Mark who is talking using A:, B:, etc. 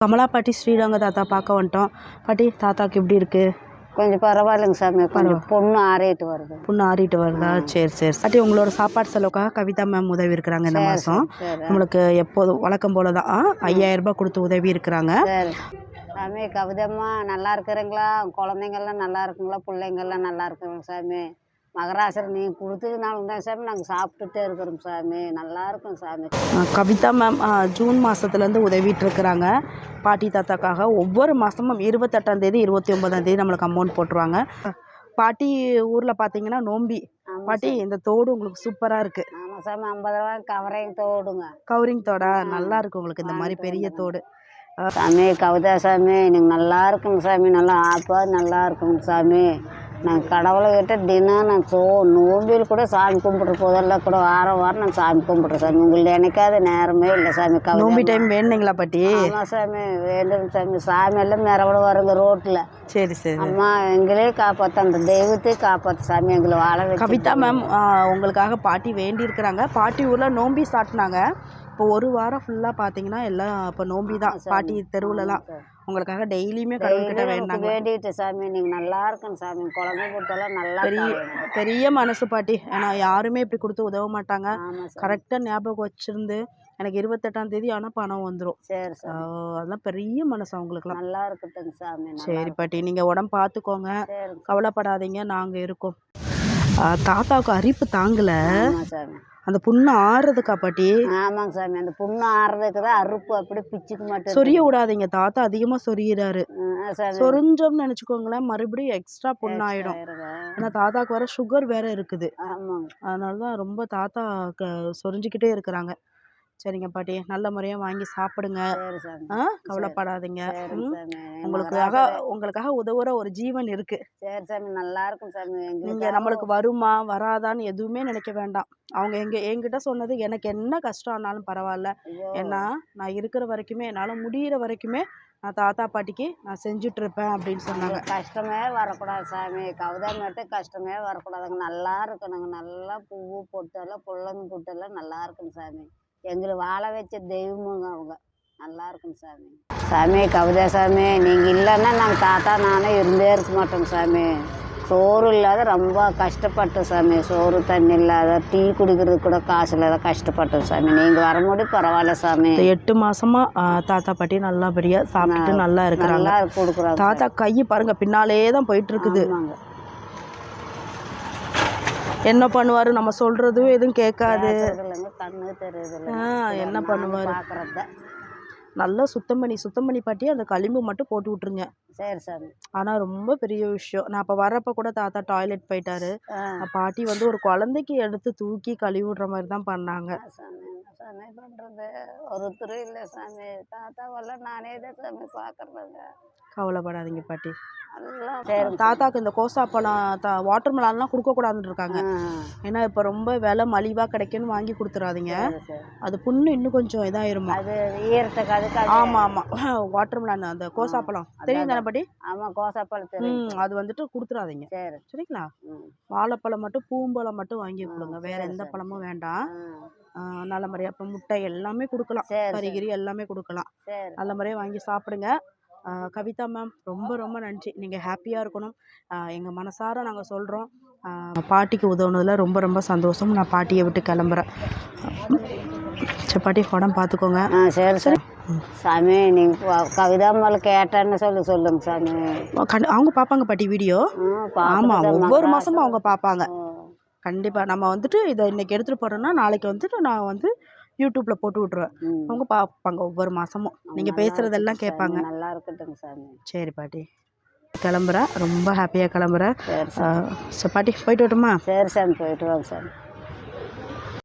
A: கமலா பாட்டி ஸ்ரீரங்க தாத்தா பார்க்க வந்துட்டோம். பாட்டி தாத்தாக்கு எப்படி இருக்கு?
B: கொஞ்சம் பரவாயில்லைங்க சாமி. கொஞ்சம் பொண்ணு ஆறிட்டு வருது.
A: புண்ணு ஆறிட்டு வருதா? சரி சரி. பாட்டி உங்களோட சாப்பாடு செலவுக்காக கவிதா மேம் உதவி இருக்கிறாங்க இந்த மாதம். நம்மளுக்கு எப்போதும் வழக்கம் போல தான் 5000 ரூபாய் கொடுத்து உதவி இருக்கிறாங்க.
B: சரி சாமி. கவிதம்மா நல்லா இருக்கிறீங்களா? குழந்தைங்கள்லாம் நல்லா இருக்குங்களா? பிள்ளைங்கள்லாம் நல்லா இருக்குங்க சாமி. மகராசர் நீங்கள் கொடுத்ததுனால தான் சாமி நாங்கள் சாப்பிட்டுட்டே இருக்கிறோம் சாமி. நல்லா இருக்கும் சாமி.
A: கவிதா மேம் ஜூன் மாதத்துலேருந்து உதவிட்டு இருக்கிறாங்க பாட்டி தாத்தாக்காக. ஒவ்வொரு மாதமும் 28ஆம் தேதி 29ஆம் தேதி நம்மளுக்கு அமௌண்ட் போட்டுருவாங்க. பாட்டி ஊரில் பார்த்தீங்கன்னா நோம்பி. பாட்டி இந்த தோடு உங்களுக்கு சூப்பராக இருக்குது.
B: ஆமாம் சாமி. 50 ரூபா கவரிங் தோடுங்க.
A: கவரிங் தோடா நல்லா இருக்குது உங்களுக்கு இந்த மாதிரி பெரிய தோடு.
B: சாமி கவிதா சாமி நீங்கள் நல்லா இருக்குங்க சாமி. நல்லா ஆப்பா நல்லா இருக்குங்க சாமி. நான் கடவுளை கிட்ட தினம் நான் நோம்பியில் கூட சாமி கும்பிட்ற போதெல்லாம் கூட வாரம் நான் சாமி கும்பிட்றேன் சாமி. உங்களுக்கு எனக்காவது நேரமே இல்லை சாமி.
A: நோம்பி டைம் வேணுங்களா பாட்டி?
B: ஆமாம் சாமி வேண்டும் சாமி. சாமி எல்லாம் மிரவட வருங்க ரோட்டில்.
A: சரி சரி.
B: அம்மா எங்களே காப்பாற்ற அந்த தெய்வத்தை காப்பாற்று சாமி. எங்களை வாழ வச்சு.
A: கவிதா மேம் உங்களுக்காக பாட்டி வேண்டி இருக்கிறாங்க. பாட்டி ஊரில் நோம்பி சாட்டினாங்க. இப்போ ஒரு வாரம் ஃபுல்லாக பார்த்தீங்கன்னா எல்லாம் இப்போ நோம்பி தான் பாட்டி தெருவுலலாம். உங்களுக்காக டெய்லியுமே கடவுள்கிட்ட
B: வேண்டிட்டு சாமி நீங்கள் நல்லா இருக்கணும் சாமி. குழந்தை கொடுத்தாலும் நல்லா
A: பெரிய மனசு பாட்டி. ஏன்னா யாருமே இப்படி கொடுத்து உதவ மாட்டாங்க. கரெக்டாக ஞாபகம் வச்சிருந்து எனக்கு 28ஆம் தேதி ஆனால் பணம் வந்துடும்.
B: சரி
A: அதெல்லாம் பெரிய மனசு அவங்களுக்குலாம்.
B: நல்லா இருக்கட்டும் சாமி.
A: சரி பாட்டி நீங்கள் உடம்பு பார்த்துக்கோங்க, கவலைப்படாதீங்க, நாங்கள் இருக்கோம். தாத்தாவுக்கு அரிப்பு தாங்கலை. அந்த புண்ணு ஆறுறதுக்கா பாட்டி?
B: ஆமாங்க சாமி. அந்த புண்ணு ஆறுறதுக்கு தான் அறுப்பு அப்படி பிச்சுக்க மாட்டேன்.
A: சொரிய விடாதீங்க. தாத்தா அதிகமாக சொரியிறாரு. சொரிஞ்சோம்னு நினச்சிக்கோங்களேன் மறுபடியும் எக்ஸ்ட்ரா புண்ணாயிடும். ஏன்னா தாத்தாவுக்கு வர சுகர் வேற இருக்குது. அதனால தான் ரொம்ப தாத்தா சொரிஞ்சுக்கிட்டே இருக்கிறாங்க. சரிங்க பாட்டி நல்ல முறையாக வாங்கி சாப்பிடுங்க. கவலைப்படாதீங்க. உங்களுக்காக உதவுற ஒரு ஜீவன் இருக்கு.
B: சரி சாமி நல்லா இருக்கும் சாமி.
A: நீங்க நம்மளுக்கு வருமா வராதான்னு எதுவுமே நினைக்க வேண்டாம். அவங்க என்கிட்ட சொன்னது எனக்கு என்ன கஷ்டம் ஆனாலும் பரவாயில்ல, ஏன்னா நான் இருக்கிற வரைக்குமே என்னால் முடிகிற வரைக்குமே நான் தாத்தா பாட்டிக்கு நான் செஞ்சுட்டு இருப்பேன் அப்படின்னு சொன்னாங்க.
B: கஷ்டமே வரக்கூடாது சாமி. கவிதா மட்டும் கஷ்டமே வரக்கூடாதுங்க. நல்லா இருக்கணுங்க. நல்லா பூவு பொட்டெல்லாம் புள்ளங்க பொட்டெல்லாம் நல்லா இருக்குங்க சாமி. எங்களை வாழ வச்ச தெய்வமுங்க அவங்க. நல்லா இருக்கும் சாமி. சாமி கவிதா சாமி நீங்கள் இல்லைன்னா நாங்கள் தாத்தா நானே இருந்தே இருக்க மாட்டோங்க சாமி. சோறு இல்லாத ரொம்ப கஷ்டப்பட்டோம் சாமி. சோறு தண்ணி இல்லாத டீ குடிக்கிறதுக்கு கூட காசு இல்லாத கஷ்டப்பட்டோம் சாமி. நீங்கள் வர முடியும் பரவாயில்ல சாமி.
A: 8 மாசமா தாத்தா பாட்டி நல்லபடியாக சாப்பிட்டு நல்லா இருக்கிறாங்க.
B: நல்லா கொடுக்குறாங்க.
A: தாத்தா கை பாருங்க பின்னாலே தான் போயிட்டு இருக்குது. என்ன பண்ணுவாரு நம்ம சொல்றதும் எதுவும் கேட்காது.
B: கண்ணு தெரியுது.
A: என்ன பண்ணுவாரு? நல்லா சுத்தம் பண்ணி பாட்டி அந்த களிம்பு மட்டும் போட்டு விட்டுருங்க.
B: சரி சாமி.
A: ஆனா ரொம்ப பெரிய விஷயம். நான் அப்ப வரப்ப கூட தாத்தா டாய்லெட் போயிட்டாரு. பாட்டி வந்து ஒரு குழந்தைக்கு எடுத்து தூக்கி கழுவி விடுற மாதிரி தான் பண்ணாங்க.
B: சாமி பண்றது ஒருத்தர் இல்லை சாமி. தாத்தாவெல்லாம் நானே தான் சாமி பார்க்கறதுங்க.
A: கவலைப்படாதீங்க பாட்டி. தாத்தாக்கு இந்த கோசாப்பழம் வாட்டர் மெலான்லாம் கொடுக்கக்கூடாதுன்னு இருக்காங்க. ஏன்னா இப்போ ரொம்ப விலை மலிவாக கிடைக்குன்னு வாங்கி கொடுத்துடாதீங்க. அது புண்ணு இன்னும் கொஞ்சம் இதாயிருமா. ஆமாம் ஆமாம். வாட்டர் மெலான் அந்த கோசாப்பழம் தெரியும் தானே பாட்டி?
B: ஆமாம் கோசாப்பழம்.
A: அது வந்துட்டு கொடுத்துடாதீங்க சரிங்களா? வாழைப்பழம் மட்டும் பூம்பழம் மட்டும் வாங்கி கொடுங்க. வேற எந்த பழமும் வேண்டாம். நல்ல முறையாக இப்போ முட்டை எல்லாமே கொடுக்கலாம். கறிகிரி எல்லாமே கொடுக்கலாம். நல்ல முறையாக வாங்கி சாப்பிடுங்க. கவிதா மேம் ரொம்ப ரொம்ப நன்றி. நீங்கள் ஹாப்பியாக இருக்கணும். எங்கள் மனசார நாங்கள் சொல்கிறோம். பாட்டிக்கு உதவுனதில் ரொம்ப ரொம்ப சந்தோஷம். நான் பாட்டியை விட்டு கிளம்புறேன். சரி பாட்டி உடம்பு பார்த்துக்கோங்க.
B: சரி சரி சாமி. நீங்கள் கவிதா மேலே கேட்டேன்னு சொல்லுங்க சாமி.
A: அவங்க பார்ப்பாங்க பாட்டி வீடியோ. ஆமாம் ஒவ்வொரு மாதமும் அவங்க பார்ப்பாங்க. கண்டிப்பாக நம்ம வந்துட்டு இதை இன்றைக்கி எடுத்துகிட்டு போகிறோன்னா நாளைக்கு வந்துட்டு நான் வந்து யூடியூப்பில் போட்டு விட்ருவேன். அவங்க பார்ப்பாங்க ஒவ்வொரு மாதமும். நீங்கள் பேசுகிறதெல்லாம் கேட்பாங்க.
B: நல்லா இருக்கட்டும் சாமி.
A: சரி பாட்டி கிளம்புறேன். ரொம்ப ஹாப்பியாக கிளம்புறேன். சரி பாட்டி போயிட்டு வரட்டுமா?
B: சரி சாமி போயிட்டு வாங்க சாமி.